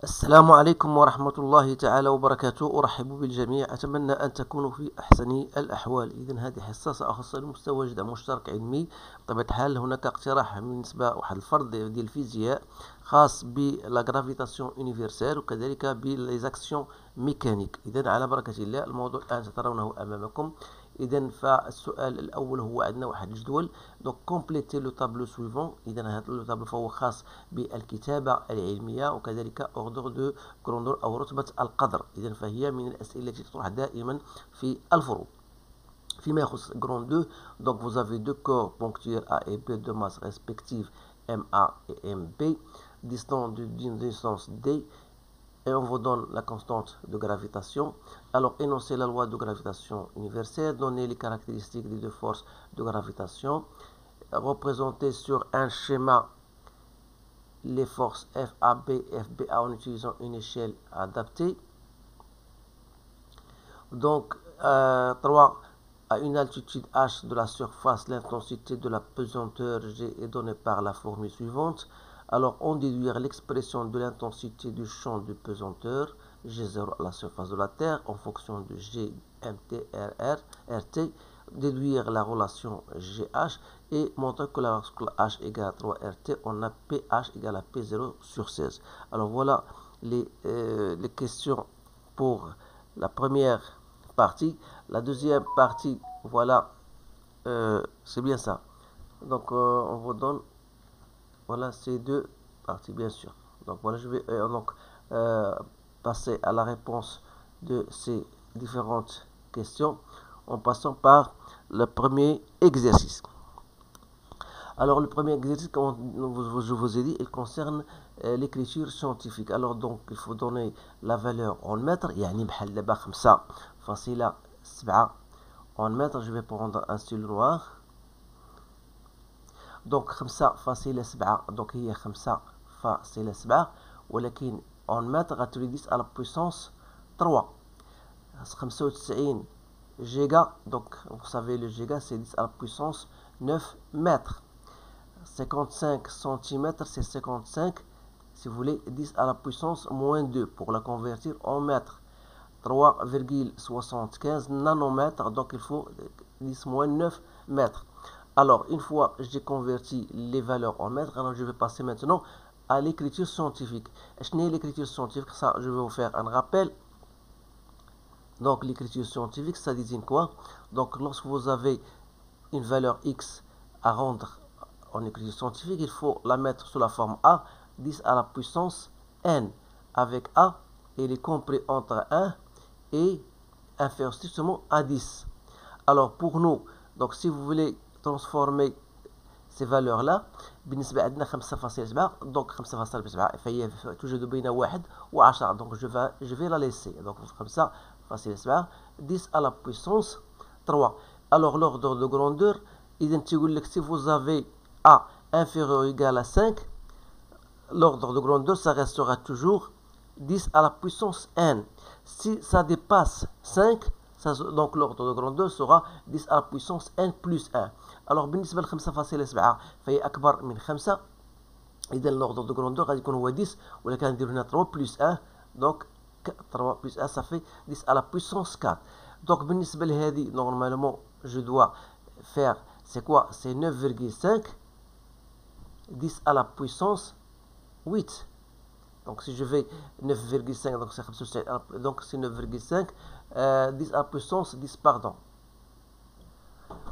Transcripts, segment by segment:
السلام عليكم ورحمة الله تعالى وبركاته. أرحب بالجميع، أتمنى أن تكونوا في أحسن الأحوال. إذن هذه حصة سأخص المستوى جدع مشترك علمي. بطبيعة الحال هناك اقتراح بالنسبة واحد الفرض ديال الفيزياء خاص بلا غرافيتاسيون يونيفرسال وكذلك بليزاكسيون ميكانيك. إذن على بركة الله الموضوع الآن ترونه أمامكم. إذن فالسؤال الأول هو عندنا واحد الجدول، دونك كومبليتي لو تابلو سويفون. إذن هذا لو تابلو فهو خاص بالكتابة العلمية وكذلك اوردر دو كروندور أو رتبة القدر. إذن فهي من الأسئلة التي تطرح دائما في الفروض. فيما يخص Grand 2, donc vous avez deux corps ponctuels A et B de masse respective MA et MB, distants d'une distance D, et on vous donne la constante de gravitation. Alors, énoncez la loi de gravitation universelle, donnez les caractéristiques des deux forces de gravitation, représentez sur un schéma les forces FAB et FBA en utilisant une échelle adaptée. Donc, 3. À une altitude h de la surface, l'intensité de la pesanteur G est donnée par la formule suivante. Alors, on déduire l'expression de l'intensité du champ de pesanteur G0 à la surface de la Terre en fonction de G, MT, RT, déduire la relation GH et montrer que lorsque H égale à 3RT, on a PH égale à P0 sur 16. Alors, voilà les questions pour la première partie. La deuxième partie, voilà, c'est bien ça. Donc, on vous donne, voilà, ces deux parties, bien sûr. Donc, voilà, je vais passer à la réponse de ces différentes questions en passant par le premier exercice. Alors, le premier exercice, comme je vous ai dit, il concerne l'écriture scientifique. Alors, donc, il faut donner la valeur en mètres. يعني بحال دابا 5.7 en mètres. Je vais prendre un stylo noir. Donc 5.7 donc هي 5.7 ولكن en mètres غتولي 10 à la puissance 3. 95 giga, donc vous savez le giga c'est 10 à la puissance 9 mètres. 55 cm c'est 55, si vous voulez, 10 à la puissance moins 2 pour la convertir en mètres. 3,75 nanomètres, donc il faut 10 moins 9 mètres. Alors, une fois j'ai converti les valeurs en mètres, alors je vais passer maintenant à l'écriture scientifique. L'écriture scientifique, ça, je vais vous faire un rappel. Donc, l'écriture scientifique, ça désigne quoi? Donc, lorsque vous avez une valeur x à rendre en écriture scientifique, il faut la mettre sous la forme A, 10 à la puissance n, avec A, il est compris entre 1 et inférieur strictement à 10. Alors, pour nous, donc si vous voulez transformer ces valeurs-là, بالنسبة عندنا 5.7 donc 5.7 فهي توجد بين 1 و 10 donc je vais la laisser. Donc 5.7 10 à la puissance 3. Alors l'ordre de grandeur, إذا تيقول لك si vous avez A inférieur ou égal à 5, l'ordre de grandeur ça restera toujours 10 à la puissance n. Si ça dépasse 5, donc l'ordre de grandeur sera 10 à la puissance n plus 1. Alors بالنسبة ل 5.7 فهي أكبر من 5، إذا l'ordre de grandeur غادي يكون هو 10 ولكن نديرو هنا 3 plus 1، donc 3 plus 1 ça fait 10 à la puissance 4. Donc بالنسبة لهذه normalement je dois faire c'est quoi? C'est 9,5 10 à la puissance 8. Donc si je vais 9,5 donc c'est 95 donc c'est 9,5 10 à la puissance 10 pardon.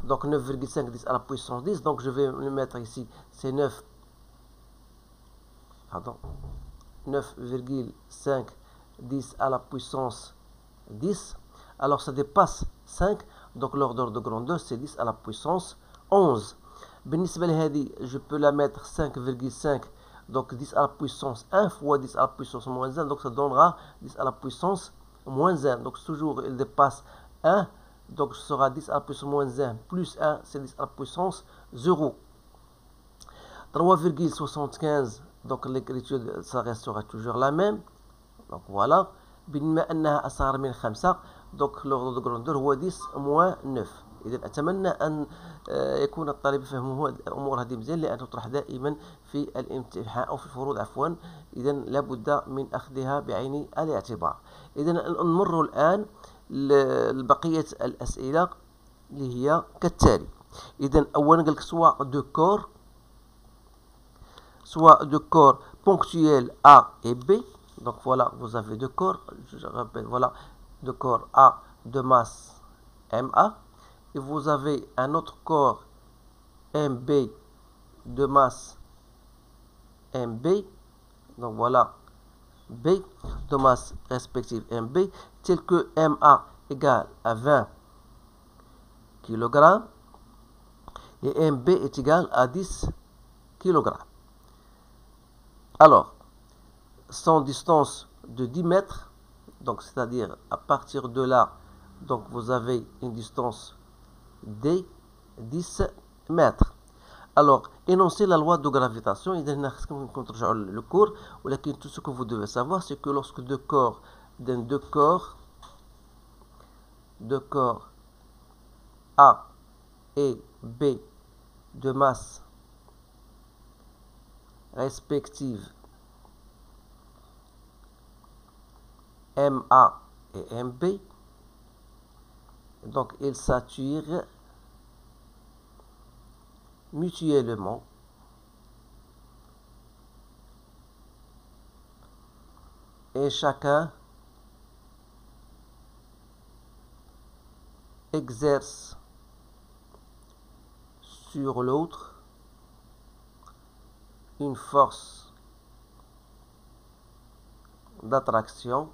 Donc 9,5 10 à la puissance 10, donc je vais le mettre ici, c'est 9,5 10 à la puissance 10. Alors ça dépasse 5, donc l'ordre de grandeur c'est 10 à la puissance 11. بالنسبة لهذه je peux la mettre 5,5 donc 10 à la puissance 1 fois 10 à la puissance moins 1, donc ça donnera 10 à la puissance moins 1. Donc toujours il dépasse 1, donc ce sera 10 à la puissance moins 1 plus 1, c'est 10 à la puissance 0. 3,75 donc l'écriture ça restera toujours la même. Donc voilà. بما أنها أصغر من 5 donc l'ordre de grandeur هو 10 moins 9. إذا أتمنى أن يكون الطالب فهمه الأمور هذه مزيان، لأن تطرح دائما في الامتحان أو في الفروض عفوا. إذا لابد من أخذها بعين الاعتبار. إذا نمر الآن لبقية الأسئلة اللي هي كالتالي. إذا أولا قال لك soit deux corps ponctuels A et B. Donc voilà, vous avez deux corps, je répète, voilà, deux corps A de masse MA, et vous avez un autre corps MB de masse MB, donc voilà, B de masse respective MB, tel que MA égale à 20 kg et MB est égal à 10 kg. Alors, sans distance de 10 mètres, donc c'est-à-dire à partir de là, donc vous avez une distance de 10 mètres. Alors, énoncez la loi de gravitation. Le cours, tout ce que vous devez savoir, c'est que lorsque deux corps A et B de masse respective MA et MB, donc ils s'attirent mutuellement et chacun exerce sur l'autre une force d'attraction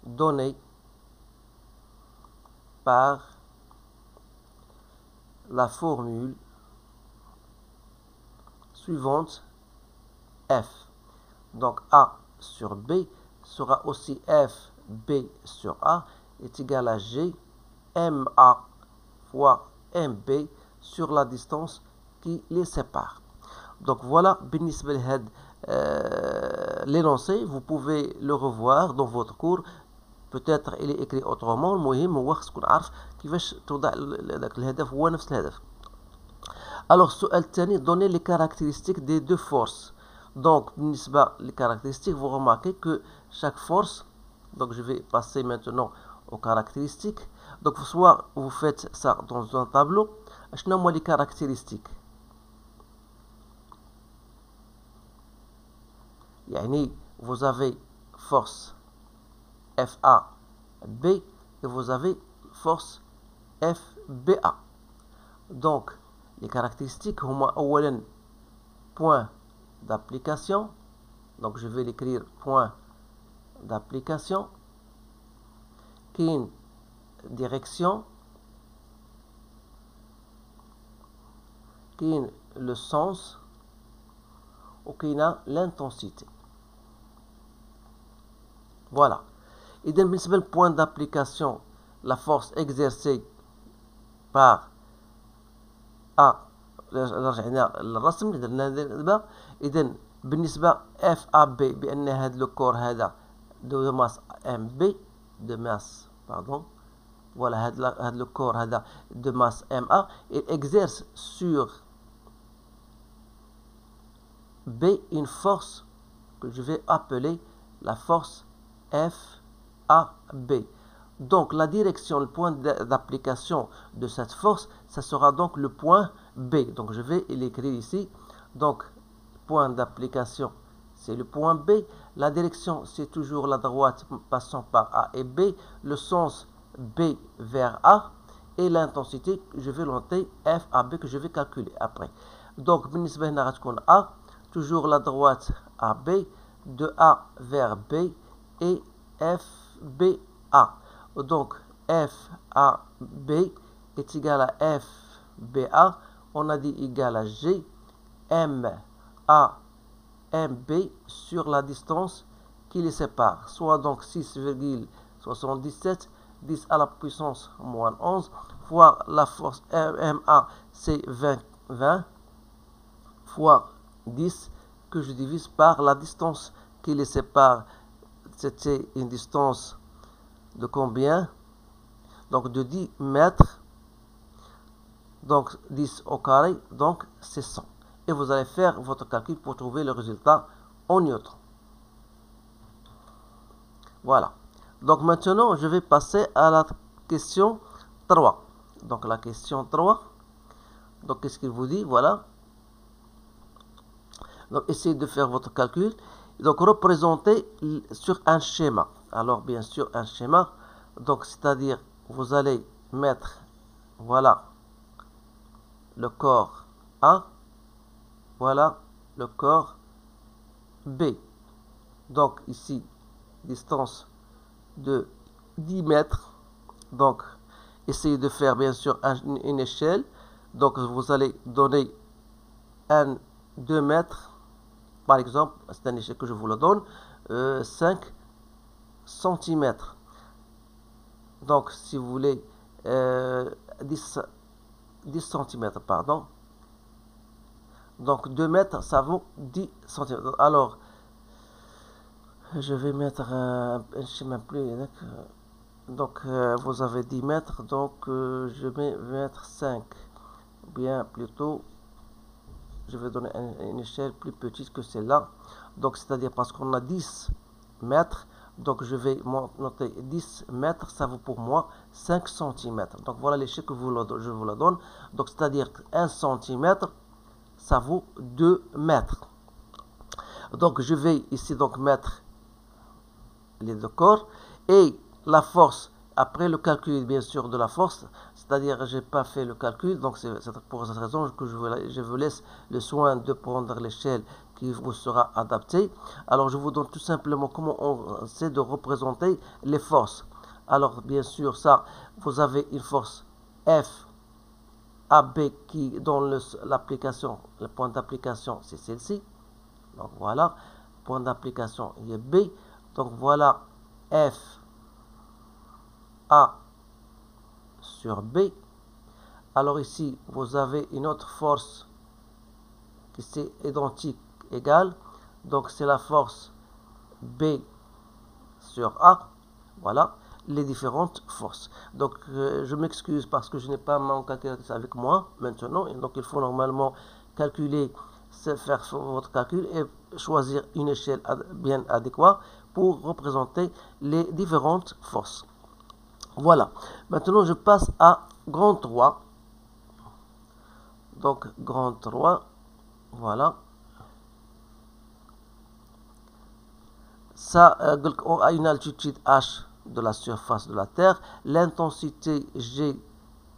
donnée par la formule suivante F. Donc A sur B sera aussi F B sur A est égal à G MA fois MB sur la distance qui les sépare. Donc voilà, l'énoncé, vous pouvez le revoir dans votre cours. Peut-être il est écrit autrement. المهم هو خصكم عارف كيفاش توضع داك الهدف هو نفس الهدف. Alors السؤال الثاني, donner les caractéristiques des deux forces. Donc بالنسبة les caractéristiques, vous remarquez que chaque force, donc je vais passer maintenant aux caractéristiques. Donc soit vous faites ça dans un tableau. شنو هما les caractéristiques؟ يعني vous avez force FAB et vous avez force FBA. Donc les caractéristiques هما أولا point d'application. Donc je vais l'écrire point d'application. كاين direction, كاين le sens ou كاين l'intensité. Voilà. إذا بالنسبة للpoint d'application, la force exercée par A, رجعنا للرسم اللي درنا دابا. إذا بالنسبة FAB بأن هذا لو كور هذا دو ماس MB de masse, pardon, voilà, le corps de masse MA, il exerce sur B une force que je vais appeler la force FAB. Donc la direction, le point d'application de cette force, ça sera donc le point B. Donc je vais l'écrire ici. Donc point d'application, c'est le point B. La direction, c'est toujours la droite passant par A et B. Le sens B vers A. Et l'intensité, je vais noter FAB que je vais calculer après. Donc, A, toujours la droite AB, de A vers B et FBA. Donc, FAB est égal à FBA. On a dit égal à G, MA, MB sur la distance qui les sépare, soit donc 6,77, 10 à la puissance moins 11, fois la force MA, c'est 20, fois 10, que je divise par la distance qui les sépare. C'était une distance de combien? donc de 10 mètres, donc 10 au carré, donc c'est 100. Et vous allez faire votre calcul pour trouver le résultat en newton. Voilà. Donc maintenant, je vais passer à la question 3. Donc la question 3. Donc qu'est-ce qu'il vous dit? Voilà. Donc essayez de faire votre calcul. Donc représentez sur un schéma. Alors bien sûr un schéma. Donc c'est-à-dire vous allez mettre, voilà, le corps A. Voilà le corps B. Donc ici, distance de 10 mètres. Donc, essayez de faire bien sûr une échelle. Donc, vous allez donner 2 mètres. Par exemple, c'est un échelle que je vous le donne. 5 cm. Donc, si vous voulez, 10 cm, pardon. Donc 2 mètres, ça vaut 10 cm. Alors, je vais mettre un schéma plus. Donc, vous avez 10 mètres, donc je vais mettre 5. Bien, plutôt, je vais donner une échelle plus petite que celle-là. Donc, c'est-à-dire parce qu'on a 10 mètres. Donc, je vais noter 10 mètres, ça vaut pour moi 5 cm. Donc, voilà l'échelle que je vous la donne. Donc, c'est-à-dire 1 cm, ça vaut 2 mètres. Donc, je vais ici donc mettre les deux corps. Et la force, après le calcul bien sûr de la force, c'est-à-dire je n'ai pas fait le calcul, donc c'est pour cette raison que je vous laisse le soin de prendre l'échelle qui vous sera adaptée. Alors, je vous donne tout simplement comment on essaie de représenter les forces. Alors, bien sûr, ça, vous avez une force F AB qui, dans l'application, le point d'application, c'est celle-ci. Donc voilà, point d'application, il y a B. Donc voilà, F A sur B. Alors ici, vous avez une autre force qui c'est identique, égale. Donc c'est la force B sur A. Voilà les différentes forces. Donc je m'excuse parce que je n'ai pas mon calculatrice avec moi maintenant. Et donc il faut normalement calculer, faire votre calcul et choisir une échelle bien adéquate pour représenter les différentes forces. Voilà. Maintenant je passe à grand 3. Donc grand 3. Voilà. Ça a une altitude H de la surface de la Terre. L'intensité G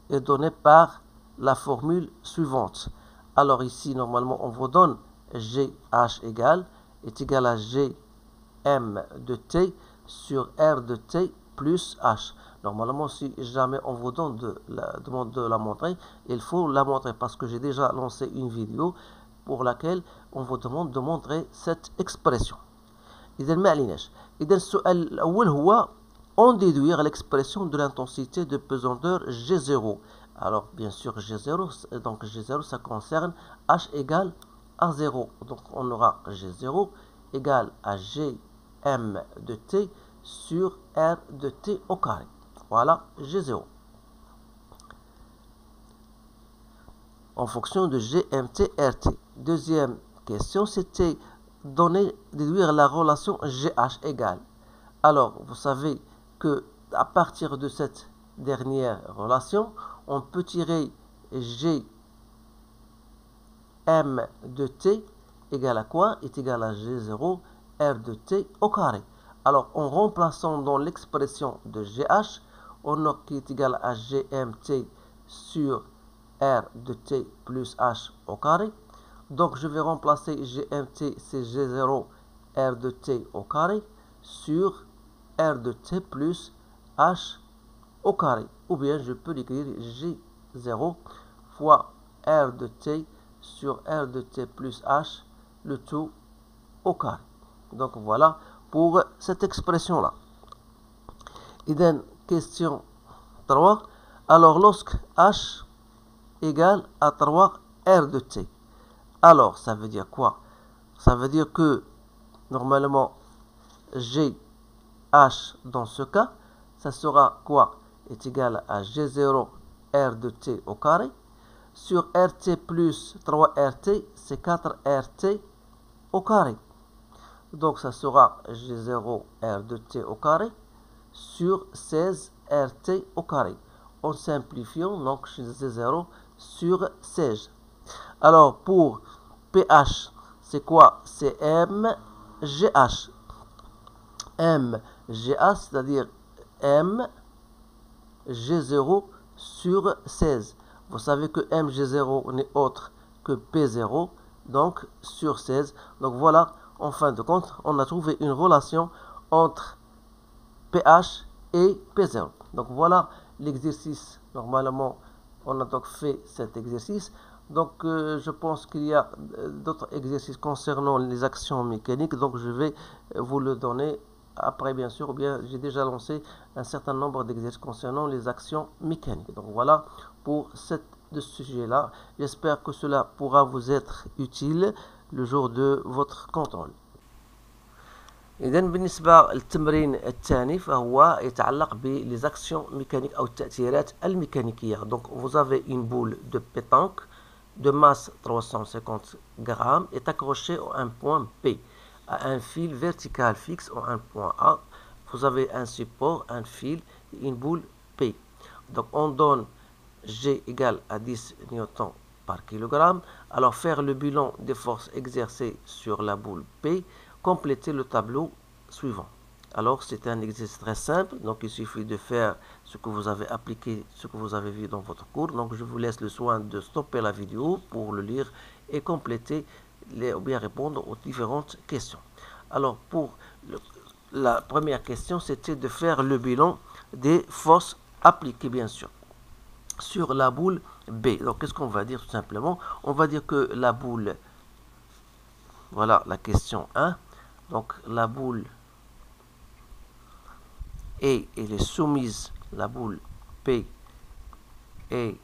est donnée par la formule suivante. Alors ici, normalement, on vous donne GH est égal à Gm de T sur R de T plus H. Normalement, si jamais on vous demande de la montrer, il faut la montrer parce que j'ai déjà lancé une vidéo pour laquelle on vous demande de montrer cette expression. إذا ما عليناش. إذا السؤال الأول هو on déduire l'expression de l'intensité de pesanteur G0. Alors bien sûr G0, donc G0 ça concerne H égale à 0. Donc on aura G0 égale à Gm de T sur R de T au carré. Voilà G0. En fonction de GMT RT. Deuxième question, c'était déduire la relation GH égale. Alors, vous savez que à partir de cette dernière relation, on peut tirer Gm de T égale à quoi? Est égal à G0 R de T au carré. Alors, en remplaçant dans l'expression de GH, on a qui est égal à GMT sur R de T plus H au carré. Donc, je vais remplacer GMT, c'est G0 R de T au carré sur R de T plus H au carré. Ou bien, je peux l'écrire G0 fois R de T sur R de T plus H, le tout au carré. Donc, voilà pour cette expression-là. Et then, question 3. Alors, lorsque H égale à 3 R de T. Alors, ça veut dire quoi? Ça veut dire que, normalement, GH, dans ce cas, ça sera quoi? est égal à G0 R de t au carré. Sur RT plus 3RT, c'est 4RT au carré. Donc ça sera G0 R de t au carré sur 16 RT au carré. En simplifiant, donc G0 sur 16. Alors pour pH, c'est quoi? C'est MGH. MGH, c'est-à-dire MG0 sur 16. Vous savez que MG0 n'est autre que P0, donc sur 16. Donc voilà, en fin de compte, on a trouvé une relation entre pH et P0. Donc voilà l'exercice. Normalement, on a donc fait cet exercice. Donc je pense qu'il y a d'autres exercices concernant les actions mécaniques. Donc je vais vous le donner après, bien sûr, ou bien j'ai déjà lancé un certain nombre d'exercices concernant les actions mécaniques. Donc voilà pour ce sujet-là. J'espère que cela pourra vous être utile le jour de votre contrôle. إذا بالنسبة للتمرين الثاني فهو يتعلق بلي actions mécaniques أو التأثيرات الميكانيكية. Donc vous avez une boule de pétanque de masse 350 grammes est accrochée à un point P, à un fil vertical fixe à un point A. Vous avez un support, un fil et une boule P. Donc on donne G égale à 10 newtons par kilogramme. Alors faire le bilan des forces exercées sur la boule P, compléter le tableau suivant. Alors c'est un exercice très simple, donc il suffit de faire ce que vous avez appliqué, ce que vous avez vu dans votre cours. Donc je vous laisse le soin de stopper la vidéo pour le lire et compléter ou bien répondre aux différentes questions. Alors pour la première question, c'était de faire le bilan des forces appliquées bien sûr sur la boule B. Donc qu'est-ce qu'on va dire tout simplement? On va dire que la boule, voilà la question 1, donc la boule et elle est soumise, la boule P est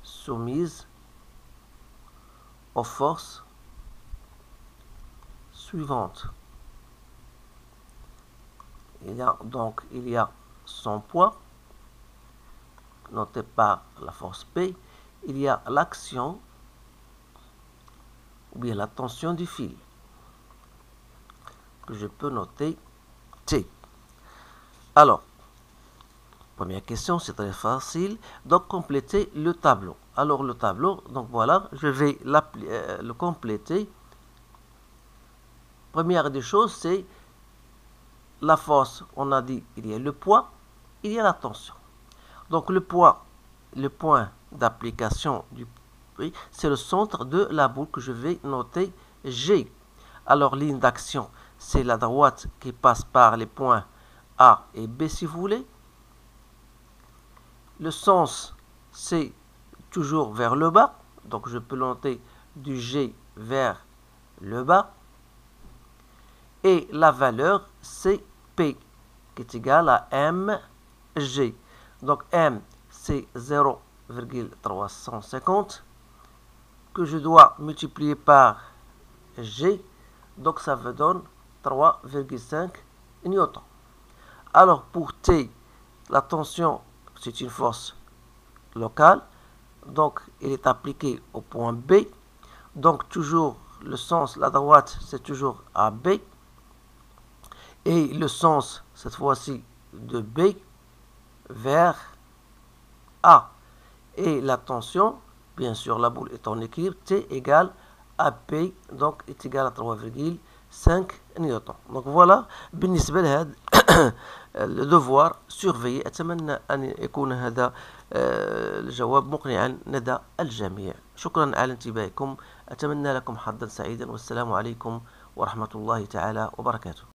soumise aux forces suivantes. Il y a son poids, noté par la force P. Il y a l'action, ou bien la tension du fil, que je peux noter T. Alors, première question, c'est très facile. Donc, compléter le tableau. Alors, le tableau, donc voilà, je vais le compléter. Première des choses, c'est la force. On a dit, il y a le poids, il y a la tension. Donc, le poids, le point d'application du P, c'est le centre de la boule que je vais noter G. Alors, ligne d'action, c'est la droite qui passe par les points A et B si vous voulez. Le sens, c'est toujours vers le bas. Donc je peux noter du G vers le bas. Et la valeur, c'est P, qui est égal à mg. Donc M, c'est 0,350 que je dois multiplier par G. Donc ça me donne 3,5 newtons. Alors pour T, la tension, c'est une force locale. Donc elle est appliquée au point B. Donc toujours le sens, la droite, c'est toujours à B. Et le sens, cette fois-ci, de B vers A. Et la tension, bien sûr, la boule est en équilibre, T égale à P, donc est égal à 3,5 نيوتن. Donc voilà بالنسبة لهذا الدوفوار سيرفيي. أتمنى أن يكون هذا الجواب مقنعا لدى الجميع. شكرا على انتباهكم. أتمنى لكم حظا سعيدا والسلام عليكم ورحمة الله تعالى وبركاته.